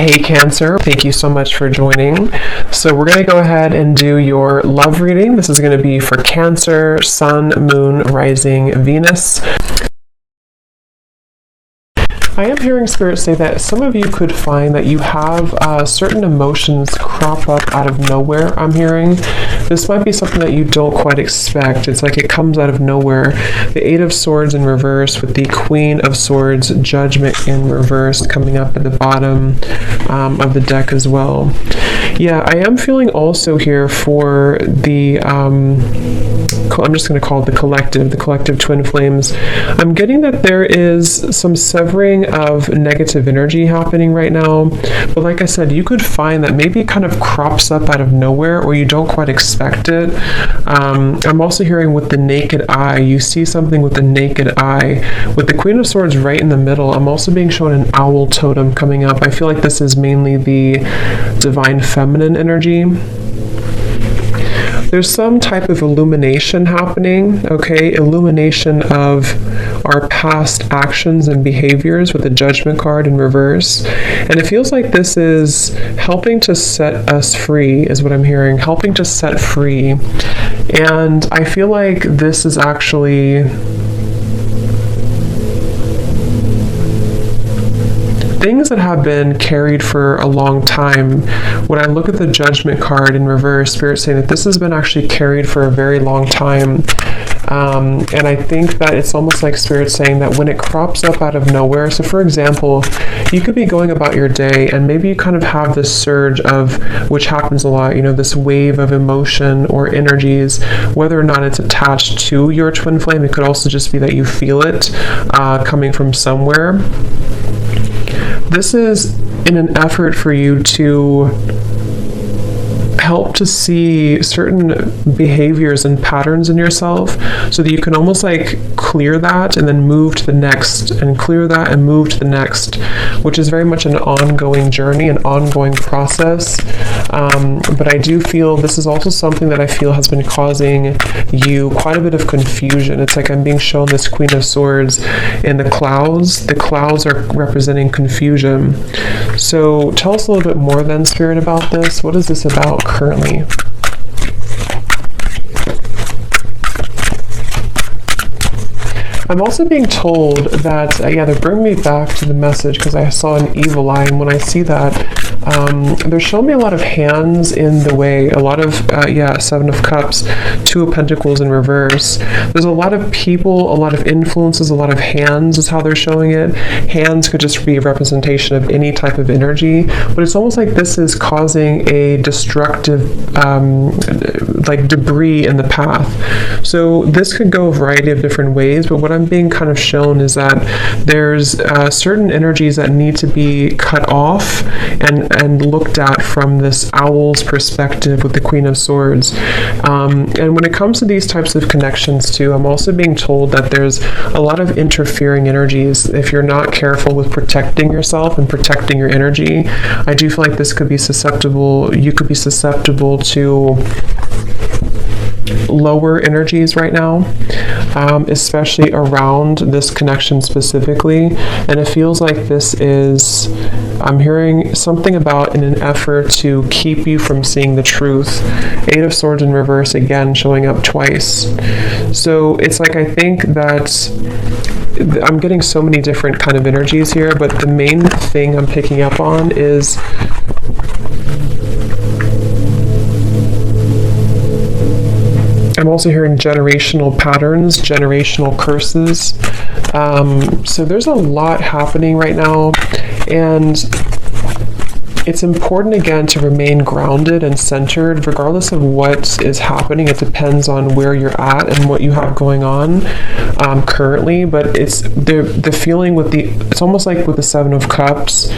Hey Cancer, thank you so much for joining. So we're going to go ahead and do your love reading. This is going to be for Cancer, Sun, Moon, Rising, Venus. I am hearing Spirit say that some of you could find that you have certain emotions crop up out of nowhere, I'm hearing. This might be something that you don't quite expect. It's like it comes out of nowhere. The Eight of Swords in reverse with the Queen of Swords, Judgment in reverse coming up at the bottom of the deck as well. Yeah, I am feeling also here for the, I'm just going to call it the collective twin flames. I'm getting that there is some severing of negative energy happening right now. But like I said, you could find that maybe it kind of crops up out of nowhere or you don't quite expect it. I'm also hearing with the naked eye, you see something with the naked eye. With the Queen of Swords right in the middle, I'm also being shown an owl totem coming up. I feel like this is mainly the divine feminine energy. There's some type of illumination happening, okay? Illumination of our past actions and behaviors with the Judgment card in reverse. And it feels like this is helping to set us free, is what I'm hearing, helping to set free. And I feel like this is actually things that have been carried for a long time. When I look at the Judgment card in reverse, Spirit saying that this has been actually carried for a very long time. And I think that it's almost like Spirit saying that when it crops up out of nowhere, so for example, you could be going about your day and maybe you kind of have this surge of, which happens a lot, you know, this wave of emotion or energies, whether or not it's attached to your twin flame. It could also just be that you feel it coming from somewhere. This is in an effort for you to help to see certain behaviors and patterns in yourself so that you can almost like clear that and then move to the next and clear that and move to the next, which is very much an ongoing journey, an ongoing process. But I do feel this is also something that I feel has been causing you quite a bit of confusion. It's like I'm being shown this Queen of Swords in the clouds. The clouds are representing confusion. So tell us a little bit more then, Spirit, about this. What is this about currently? I'm also being told that, yeah, they're bringing me back to the message because I saw an evil eye, and when I see that, they're showing me a lot of hands in the way, a lot of, Seven of Cups, Two of Pentacles in reverse. There's a lot of people, a lot of influences, a lot of hands is how they're showing it. Hands could just be a representation of any type of energy, but it's almost like this is causing a destructive, like debris in the path. So this could go a variety of different ways, but what I'm being kind of shown is that there's certain energies that need to be cut off and looked at from this owl's perspective with the Queen of Swords. And when it comes to these types of connections too, I'm also being told that there's a lot of interfering energies. If you're not careful with protecting yourself and protecting your energy, I do feel like this could be susceptible, you could be susceptible to lower energies right now, especially around this connection specifically. And it feels like this is, I'm hearing something about in an effort to keep you from seeing the truth. Eight of Swords in reverse again showing up twice. So it's like, I think that I'm getting so many different kind of energies here, but the main thing I'm picking up on is I'm also hearing generational patterns, generational curses. So there's a lot happening right now, and it's important again to remain grounded and centered regardless of what is happening. It depends on where you're at and what you have going on currently, but it's the feeling with it's almost like with the Seven of Cups,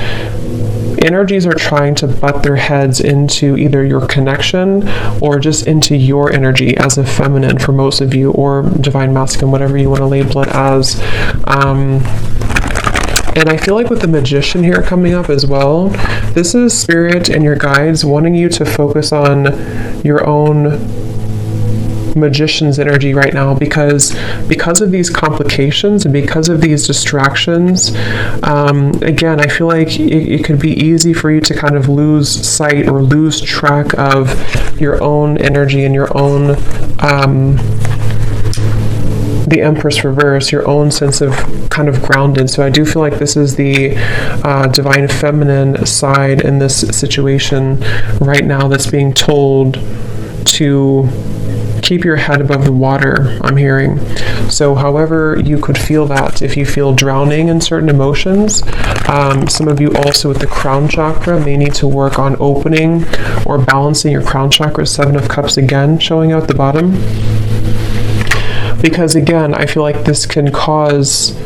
energies are trying to butt their heads into either your connection or just into your energy as a feminine for most of you, or divine masculine, whatever you want to label it as. And I feel like with the Magician here coming up as well, this is Spirit and your guides wanting you to focus on your own magician's energy right now, because of these complications and because of these distractions. Again, I feel like it could be easy for you to kind of lose sight or lose track of your own energy and your own the Empress reverse, your own sense of kind of grounded. So I do feel like this is the divine feminine side in this situation right now that's being told to keep your head above the water, I'm hearing. So however you could feel that, if you feel drowning in certain emotions, some of you also with the crown chakra may need to work on opening or balancing your crown chakra. 7 of Cups again showing out the bottom. Because again, I feel like this can cause...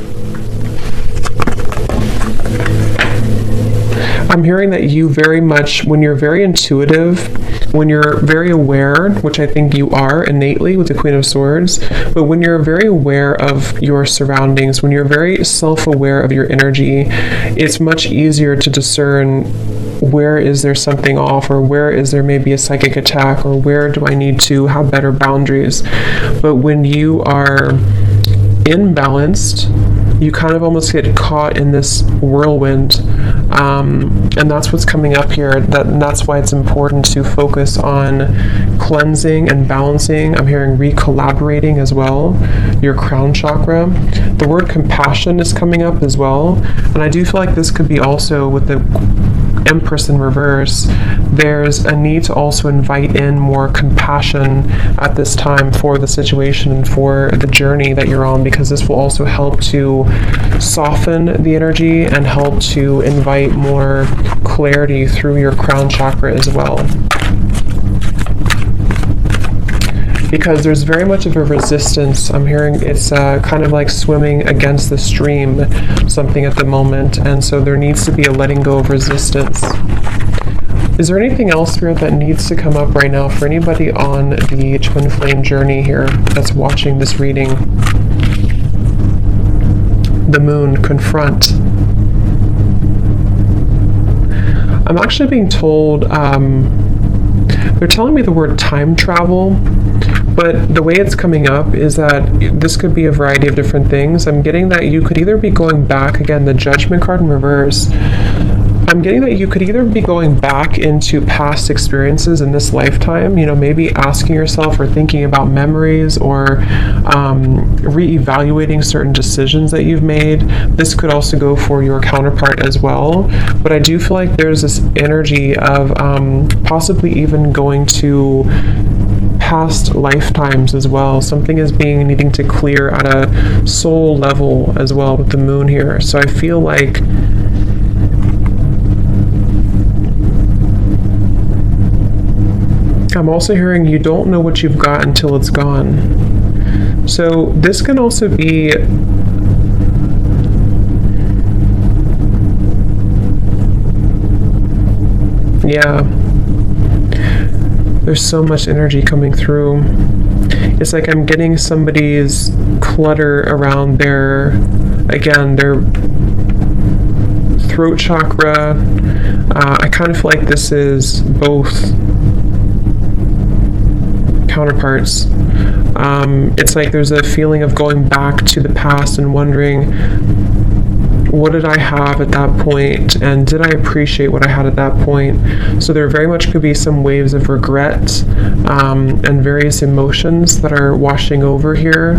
I'm hearing that you very much, when you're very intuitive, when you're very aware, which I think you are innately with the Queen of Swords, but when you're very aware of your surroundings, when you're very self-aware of your energy, it's much easier to discern where is there something off, or where is there maybe a psychic attack, or where do I need to have better boundaries. But when you are imbalanced, you kind of almost get caught in this whirlwind, and that's what's coming up here. That's why it's important to focus on cleansing and balancing. I'm hearing recollaborating as well, your crown chakra. The word compassion is coming up as well, and I do feel like this could be also with the Empress in reverse. There's a need to also invite in more compassion at this time for the situation and for the journey that you're on, because this will also help to soften the energy and help to invite more clarity through your crown chakra as well. Because there's very much of a resistance. I'm hearing it's kind of like swimming against the stream, something at the moment, and so there needs to be a letting go of resistance. Is there anything else, Spirit, that needs to come up right now for anybody on the twin flame journey here that's watching this reading? The moon, confront. I'm actually being told, they're telling me the word time travel, but the way it's coming up is that this could be a variety of different things. I'm getting that you could either be going back, again, the Judgment card in reverse. I'm getting that you could either be going back into past experiences in this lifetime, you know, maybe asking yourself or thinking about memories, or re-evaluating certain decisions that you've made. This could also go for your counterpart as well. But I do feel like there's this energy of possibly even going to past lifetimes as well. Something is needing to clear at a soul level as well with the moon here. So I feel like I'm also hearing you don't know what you've got until it's gone. So this can also be there's so much energy coming through. It's like I'm getting somebody's clutter around their throat chakra. I kind of feel like this is both counterparts. It's like there's a feeling of going back to the past and wondering, what did I have at that point, and did I appreciate what I had at that point? So there very much could be some waves of regret and various emotions that are washing over here.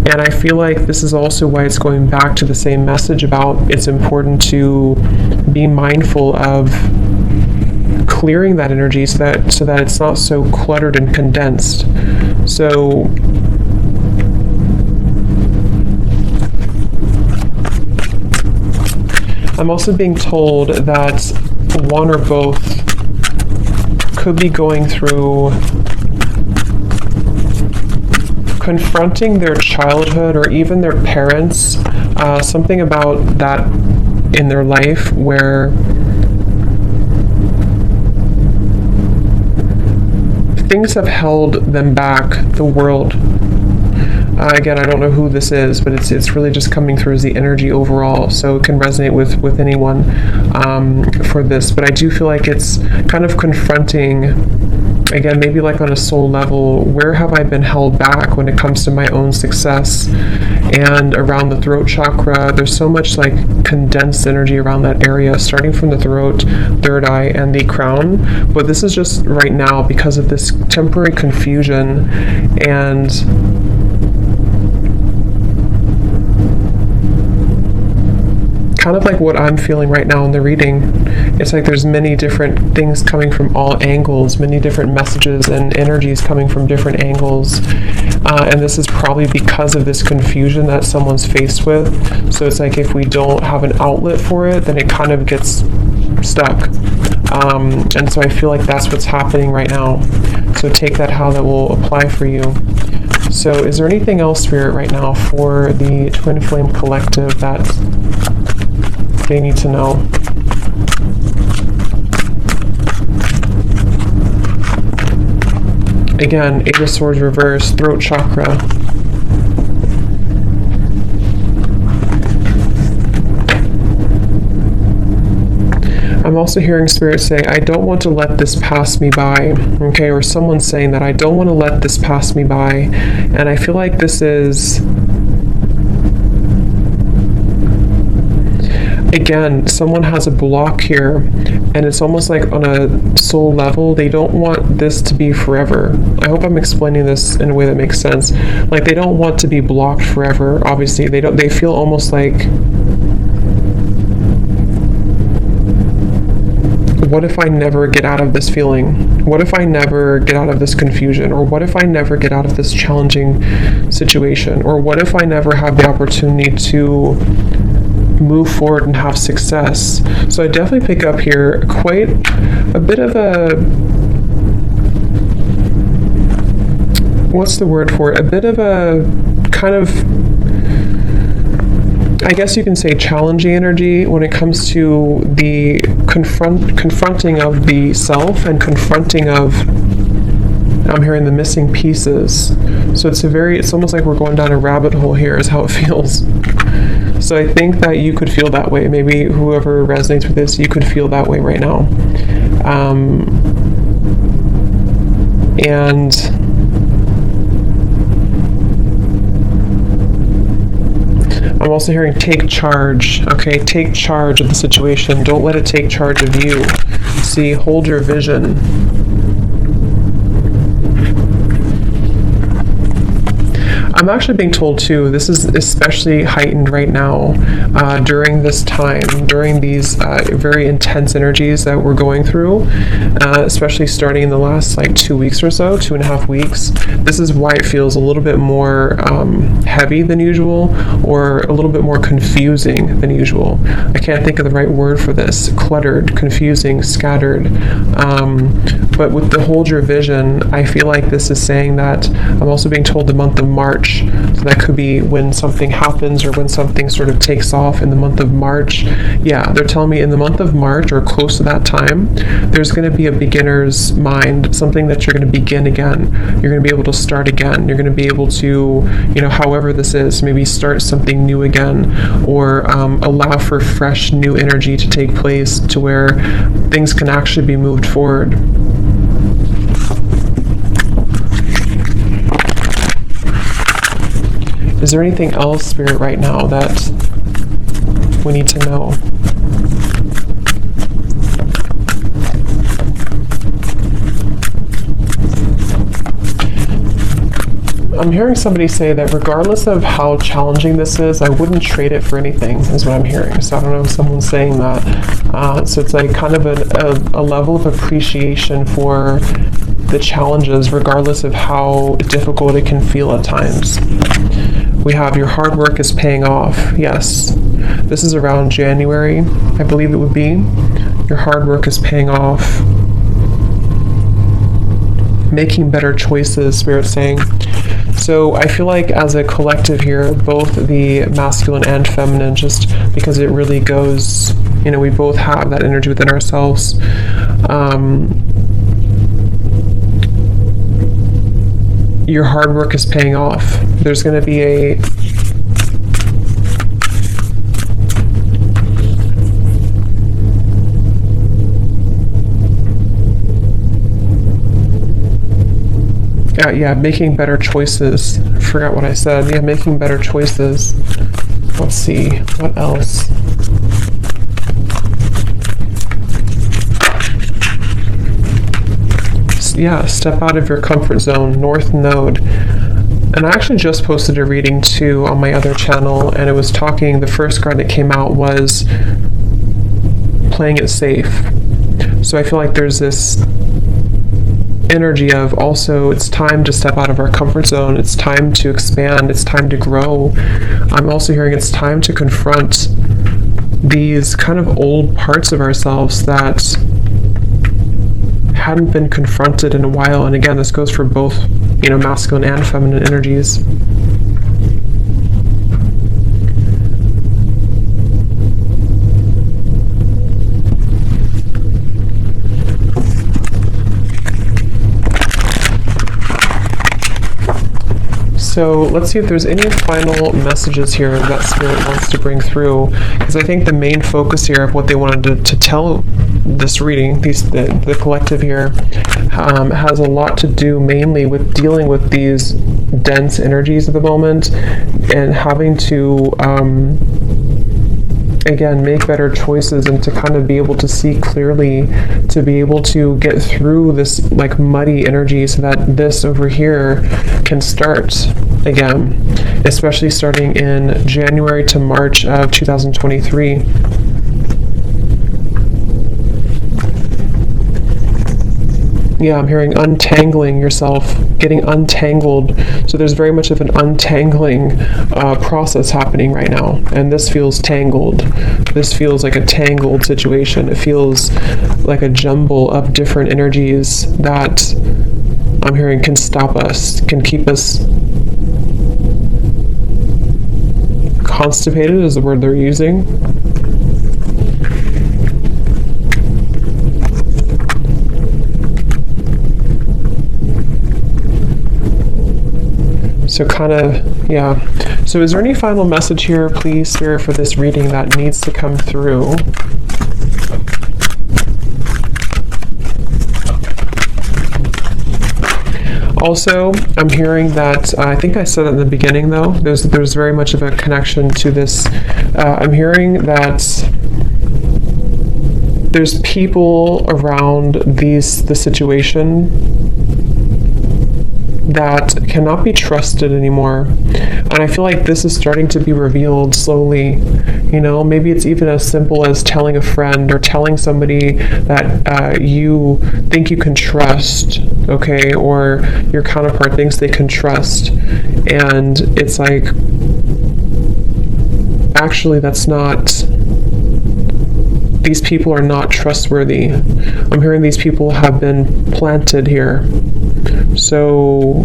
And I feel like this is also why it's going back to the same message about it's important to be mindful of clearing that energy so that it's not so cluttered and condensed. So I'm also being told that one or both could be going through confronting their childhood or even their parents, something about that in their life where things have held them back, the world. Again, I don't know who this is, but it's really just coming through as the energy overall, so it can resonate with anyone for this. But I do feel like it's kind of confronting Again, maybe like on a soul level, where have I been held back when it comes to my own success? And around the throat chakra, there's so much like condensed energy around that area, starting from the throat, third eye, and the crown. But this is just right now because of this temporary confusion and kind of like what I'm feeling right now in the reading. It's like there's many different things coming from all angles, many different messages and energies coming from different angles. And this is probably because of this confusion that someone's faced with. So it's like if we don't have an outlet for it, then it kind of gets stuck. And so I feel like that's what's happening right now. So take that how that will apply for you. So is there anything else, Spirit, right now for the Twin Flame Collective that they need to know? Again, Eight of Swords reverse, throat chakra. I'm also hearing Spirit say, I don't want to let this pass me by. Okay, or someone's saying that I don't want to let this pass me by. And I feel like this is, again, someone has a block here, and it's almost like on a soul level, they don't want this to be forever. I hope I'm explaining this in a way that makes sense. Like, they don't want to be blocked forever. Obviously, they feel almost like, what if I never get out of this feeling? What if I never get out of this confusion? Or what if I never get out of this challenging situation? Or what if I never have the opportunity to move forward and have success? So I definitely pick up here quite a bit of a, what's the word for it? A bit of a kind of, I guess you can say, challenging energy when it comes to the confronting of the self and confronting of, I'm hearing the missing pieces. So it's almost like we're going down a rabbit hole here is how it feels. So I think that you could feel that way. Maybe whoever resonates with this, you could feel that way right now. And I'm also hearing take charge. Okay, take charge of the situation. Don't let it take charge of you. See, hold your vision. I'm actually being told too, this is especially heightened right now during this time, during these very intense energies that we're going through, especially starting in the last like 2 weeks or so, 2.5 weeks. This is why it feels a little bit more heavy than usual, or a little bit more confusing than usual. I can't think of the right word for this. Cluttered, confusing, scattered. But with the hold your vision, I feel like this is saying that I'm also being told the month of March. So that could be when something happens or when something sort of takes off in the month of March. Yeah, they're telling me in the month of March or close to that time, there's going to be a beginner's mind, something that you're going to begin again. You're going to be able to start again. You're going to be able to, however this is, maybe start something new again, or allow for fresh new energy to take place to where things can actually be moved forward. Is there anything else, Spirit, right now that we need to know? I'm hearing somebody say that regardless of how challenging this is, I wouldn't trade it for anything, is what I'm hearing. So I don't know if someone's saying that. So it's like kind of a level of appreciation for the challenges, regardless of how difficult it can feel at times. We have your hard work is paying off. Yes, this is around January, I believe it would be. Your hard work is paying off. Making better choices, Spirit's saying. So I feel like as a collective here, both the masculine and feminine, just because it really goes, we both have that energy within ourselves. Your hard work is paying off. There's going to be yeah, making better choices. I forgot what I said. Yeah, making better choices. Let's see, what else? Yeah, step out of your comfort zone, North Node. And I actually just posted a reading too on my other channel, and it was talking, the first card that came out was playing it safe. So I feel like there's this energy of also it's time to step out of our comfort zone, it's time to expand, it's time to grow. I'm also hearing it's time to confront these kind of old parts of ourselves that hadn't been confronted in a while. And again, this goes for both, masculine and feminine energies. So let's see if there's any final messages here that Spirit wants to bring through, because I think the main focus here of what they wanted to tell this reading, the collective here, has a lot to do mainly with dealing with these dense energies at the moment and having to again, make better choices and to kind of be able to see clearly, to be able to get through this like muddy energy so that this over here can start again, especially starting in January to March of 2023. Yeah, I'm hearing untangling yourself, getting untangled. So there's very much of an untangling process happening right now. And this feels tangled. This feels like a tangled situation. It feels like a jumble of different energies that I'm hearing can stop us, can keep us constipated is the word they're using. So kind of, yeah. So is there any final message here, please, Spirit, for this reading that needs to come through? Also, I'm hearing that, I think I said it in the beginning though, there's very much of a connection to this. I'm hearing that there's people around the situation that cannot be trusted anymore. And I feel like this is starting to be revealed slowly. Maybe it's even as simple as telling a friend or telling somebody that you think you can trust, okay, or your counterpart thinks they can trust. And it's like, actually, that's not, these people are not trustworthy. I'm hearing these people have been planted here. So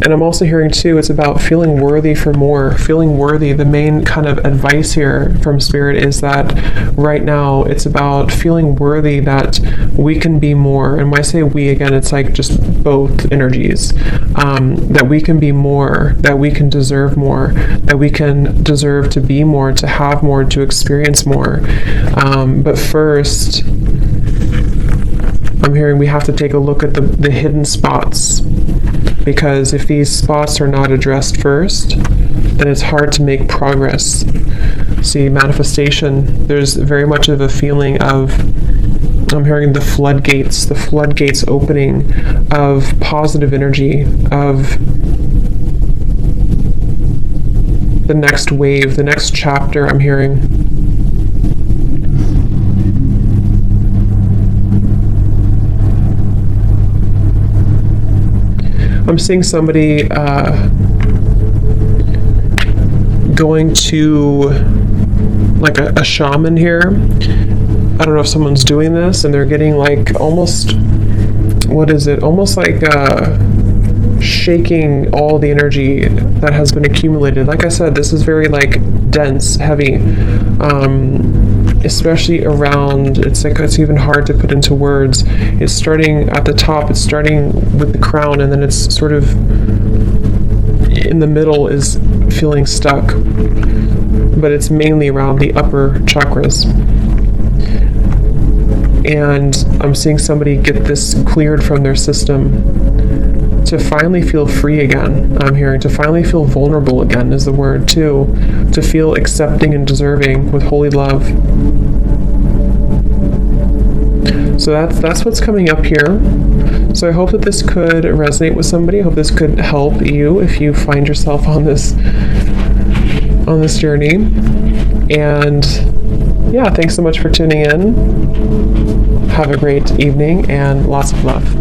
and I'm also hearing too, it's about feeling worthy for more, feeling worthy. The main kind of advice here from Spirit is that right now it's about feeling worthy that we can be more. And when I say we, again, it's like just both energies, that we can be more, that we can deserve more, that we can deserve to be more, to have more, to experience more. But first, I'm hearing we have to take a look at the hidden spots. Because if these spots are not addressed first, then it's hard to make progress. See, manifestation, there's very much of a feeling of, I'm hearing the floodgates opening of positive energy, of the next wave, the next chapter, I'm hearing. I'm seeing somebody going to like a shaman here. I don't know if someone's doing this and they're getting like almost, what is it? Almost like shaking all the energy that has been accumulated. Like I said, this is very like dense, heavy, especially around, it's even hard to put into words. It's starting at the top, it's starting with the crown, and then it's sort of in the middle is feeling stuck, but it's mainly around the upper chakras. And I'm seeing somebody get this cleared from their system to finally feel free again. I'm hearing to finally feel vulnerable again is the word too. To feel accepting and deserving with holy love. So that's what's coming up here. So I hope that this could resonate with somebody. I hope this could help you if you find yourself on this journey. And yeah, thanks so much for tuning in. Have a great evening and lots of love.